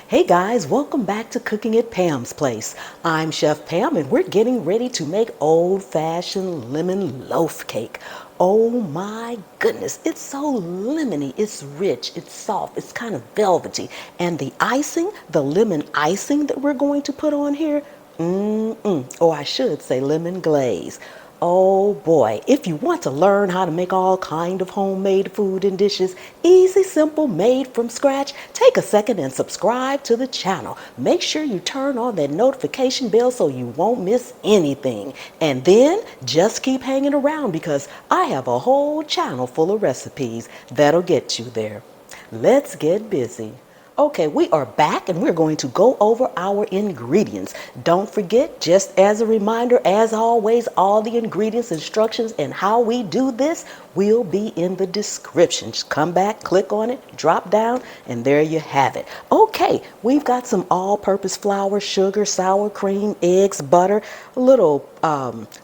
Hey guys, welcome back to Cooking at Pam's Place. I'm Chef Pam and we're getting ready to make old-fashioned lemon loaf cake. Oh my goodness, it's so lemony, it's rich, it's soft, it's kind of velvety. And the icing, the lemon icing that we're going to put on here, or I should say lemon glaze. Oh boy, if you want to learn how to make all kind of homemade food and dishes, easy, simple, made from scratch, take a second and subscribe to the channel. Make sure you turn on that notification bell so you won't miss anything. And then just keep hanging around because I have a whole channel full of recipes that'll get you there. Let's get busy. Okay, we are back and we're going to go over our ingredients. Don't forget, just as a reminder, as always, all the ingredients, instructions, and how we do this will be in the description. Just come back, click on it, drop down, and there you have it. Okay, we've got some all-purpose flour, sugar, sour cream, eggs, butter, a little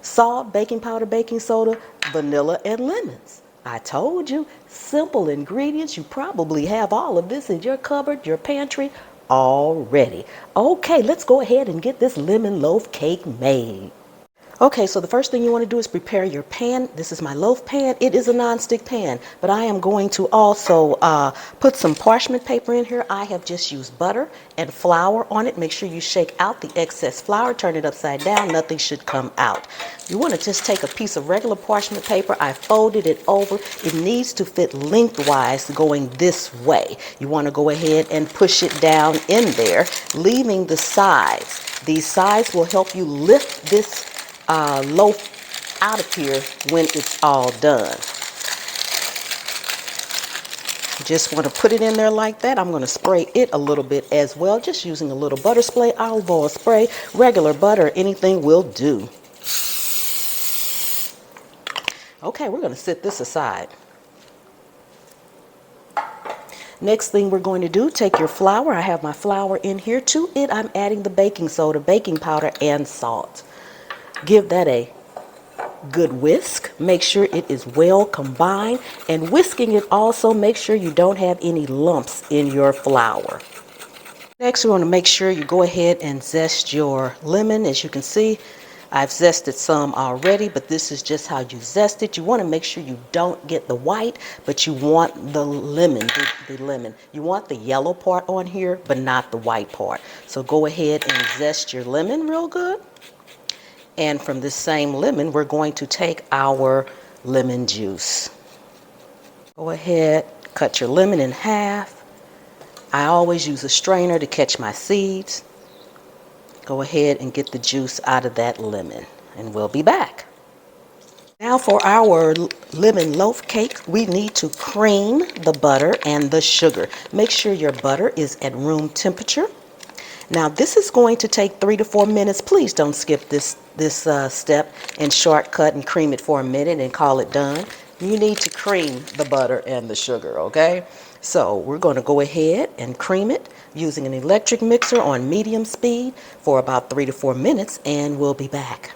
salt, baking powder, baking soda, vanilla, and lemons. I told you, simple ingredients. You probably have all of this in your cupboard, your pantry already. Okay, let's go ahead and get this lemon loaf cake made. Okay, so the first thing you want to do is prepare your pan. This is my loaf pan. It is a non-stick pan, but I am going to also put some parchment paper in here. I have just used butter and flour on it. Make sure you shake out the excess flour, turn it upside down. Nothing should come out. You want to just take a piece of regular parchment paper. I folded it over. It needs to fit lengthwise going this way. You want to go ahead and push it down in there, leaving the sides. These sides will help you lift this loaf out of here when it's all done. Just want to put it in there like that. I'm going to spray it a little bit as well, just using a little butter spray, olive oil spray, regular butter, anything will do. Okay, we're going to set this aside. Next thing we're going to do, take your flour. I have my flour in here. To it, I'm adding the baking soda, baking powder, and salt. Give that a good whisk. Make sure it is well combined, and whisking it also, make sure you don't have any lumps in your flour. Next, we want to make sure you go ahead and zest your lemon. As you can see, I've zested some already, but this is just how you zest it. You want to make sure you don't get the white, but you want the lemon, the lemon. You want the yellow part on here, but not the white part. So go ahead and zest your lemon real good. And from this same lemon, we're going to take our lemon juice. Go ahead, cut your lemon in half. I always use a strainer to catch my seeds. Go ahead and get the juice out of that lemon, and we'll be back. Now for our lemon loaf cake, we need to cream the butter and the sugar. Make sure your butter is at room temperature. Now this is going to take 3 to 4 minutes. Please don't skip this step and shortcut and cream it for a minute and call it done. You need to cream the butter and the sugar, okay? So we're going to go ahead and cream it using an electric mixer on medium speed for about 3 to 4 minutes, and we'll be back.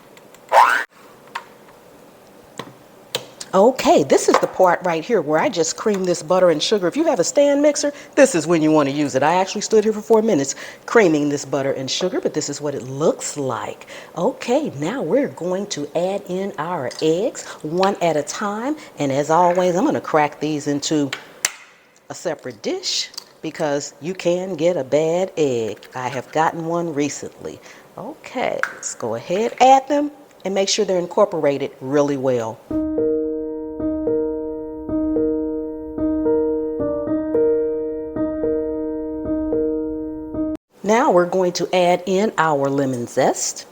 Okay, this is the part right here where I just cream this butter and sugar. If you have a stand mixer, this is when you want to use it. I actually stood here for 4 minutes creaming this butter and sugar, but this is what it looks like. Okay, now we're going to add in our eggs one at a time. And as always, I'm going to crack these into a separate dish because you can get a bad egg. I have gotten one recently. Okay, let's go ahead, add them, and make sure they're incorporated really well. Now we're going to add in our lemon zest.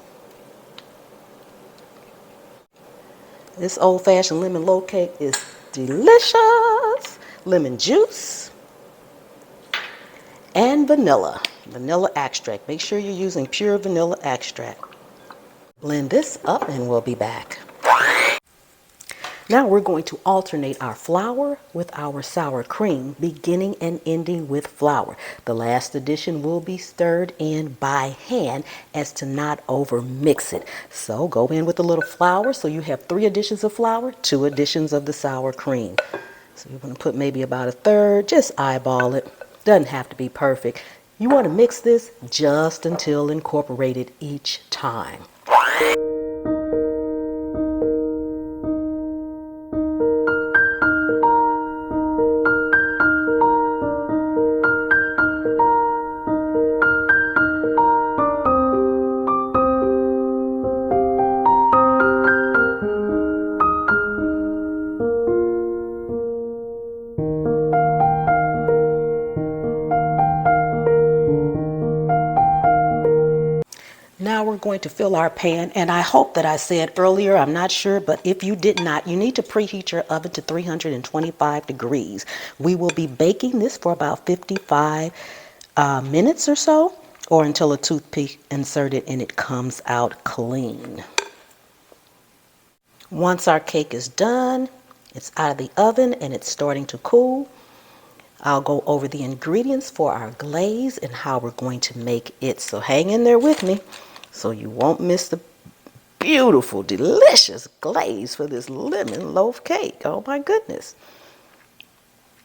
This old-fashioned lemon loaf cake is delicious. Lemon juice and vanilla extract. Make sure you're using pure vanilla extract. Blend this up and we'll be back. Now we're going to alternate our flour with our sour cream, beginning and ending with flour. The last addition will be stirred in by hand as to not over mix it. So go in with a little flour. So you have 3 additions of flour, 2 additions of the sour cream. So you want to put maybe about a third, just eyeball it. Doesn't have to be perfect. You want to mix this just until incorporated each time. Now we're going to fill our pan, and I hope that I said earlier, I'm not sure, but if you did not, you need to preheat your oven to 325 degrees. We will be baking this for about 55 minutes or so, or until a toothpick inserted and it comes out clean. Once our cake is done, it's out of the oven and it's starting to cool, I'll go over the ingredients for our glaze and how we're going to make it. So hang in there with me so you won't miss the beautiful, delicious glaze for this lemon loaf cake. Oh my goodness.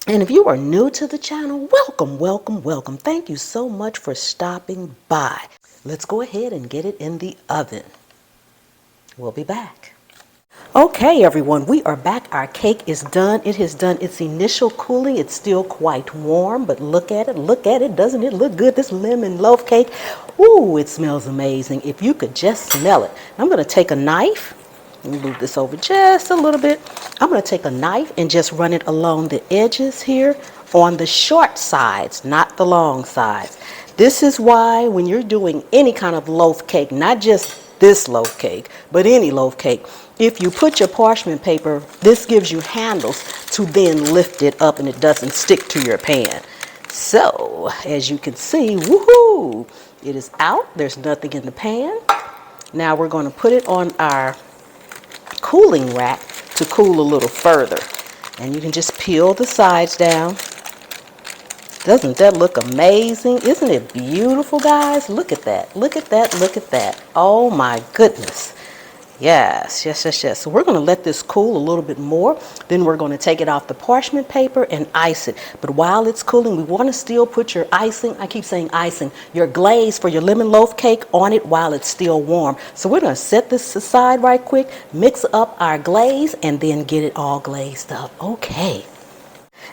And if you are new to the channel, welcome, welcome, welcome. Thank you so much for stopping by. Let's go ahead and get it in the oven. We'll be back. Okay, everyone, we are back. Our cake is done. It has done its initial cooling. It's still quite warm, but look at it. Look at it. Doesn't it look good? This lemon loaf cake. Ooh, it smells amazing. If you could just smell it. I'm going to take a knife. Let me move this over just a little bit. I'm going to take a knife and just run it along the edges here on the short sides, not the long sides. This is why when you're doing any kind of loaf cake, not just this loaf cake, but any loaf cake, if you put your parchment paper, this gives you handles to then lift it up and it doesn't stick to your pan. So, as you can see, woohoo, it is out. There's nothing in the pan. Now we're going to put it on our cooling rack to cool a little further. And you can just peel the sides down. Doesn't that look amazing? Isn't it beautiful, guys? Look at that. Look at that. Look at that. Oh my goodness. Yes, yes, yes, yes. So we're going to let this cool a little bit more. Then we're going to take it off the parchment paper and ice it. But while it's cooling, we want to still put your icing, I keep saying icing, your glaze for your lemon loaf cake on it while it's still warm. So we're going to set this aside right quick, mix up our glaze, and then get it all glazed up. Okay.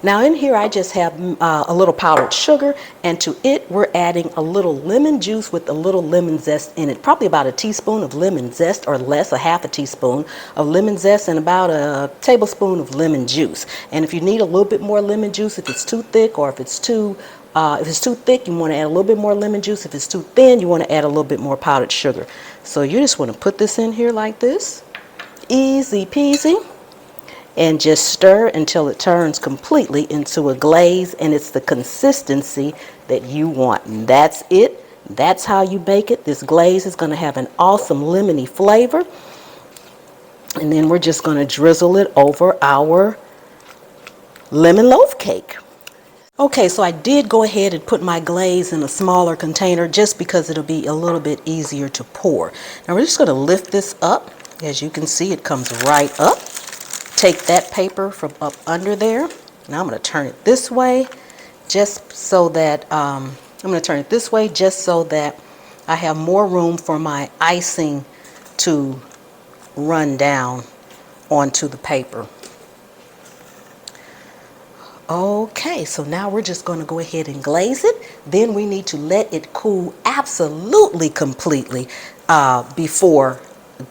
Now in here I just have a little powdered sugar, and to it we're adding a little lemon juice with a little lemon zest in it. Probably about a teaspoon of lemon zest or less, a half a teaspoon of lemon zest, and about a tablespoon of lemon juice. And if you need a little bit more lemon juice, if it's too thick or if it's too thick, you want to add a little bit more lemon juice. If it's too thin, you want to add a little bit more powdered sugar. So you just want to put this in here like this. Easy peasy. And just stir until it turns completely into a glaze, and it's the consistency that you want. And that's it. That's how you bake it. This glaze is going to have an awesome lemony flavor. And then we're just going to drizzle it over our lemon loaf cake. Okay, so I did go ahead and put my glaze in a smaller container just because it'll be a little bit easier to pour. Now we're just going to lift this up. As you can see, it comes right up. Take that paper from up under there. Now I'm going to turn it this way just so that I have more room for my icing to run down onto the paper. Okay, so now we're just going to go ahead and glaze it. Then we need to let it cool absolutely completely before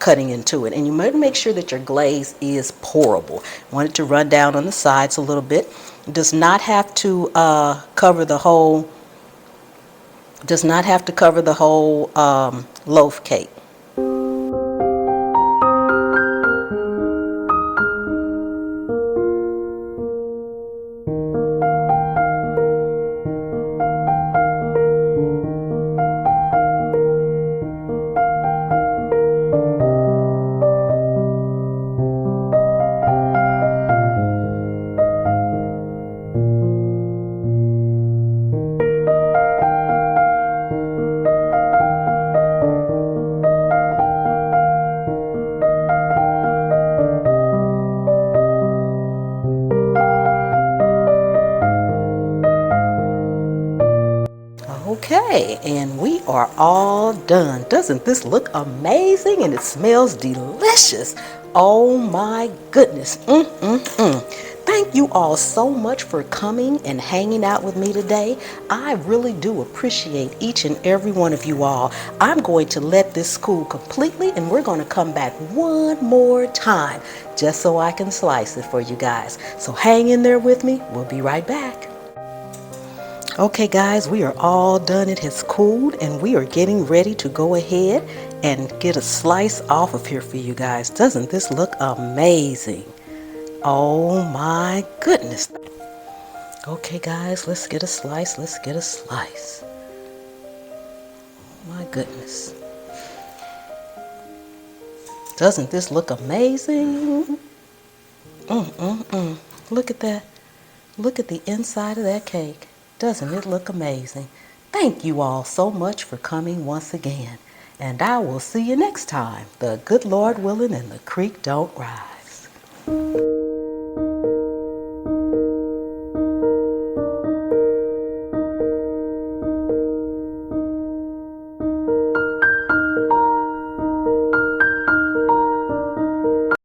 cutting into it. And you might make sure that your glaze is pourable. You want it to run down on the sides a little bit. It does not have to cover the whole loaf cake. Okay, and we are all done. Doesn't this look amazing? And it smells delicious. Oh my goodness. Thank you all so much for coming and hanging out with me today. I really do appreciate each and every one of you all. I'm going to let this cool completely, and we're going to come back one more time just so I can slice it for you guys. So hang in there with me. We'll be right back. Okay guys, we are all done. It has cooled and we are getting ready to go ahead and get a slice off of here for you guys. Doesn't this look amazing? Oh my goodness. Okay guys, let's get a slice. Let's get a slice. Oh my goodness. Doesn't this look amazing? Look at that. Look at the inside of that cake. Doesn't it look amazing? Thank you all so much for coming once again. And I will see you next time. The good Lord willing and the creek don't rise.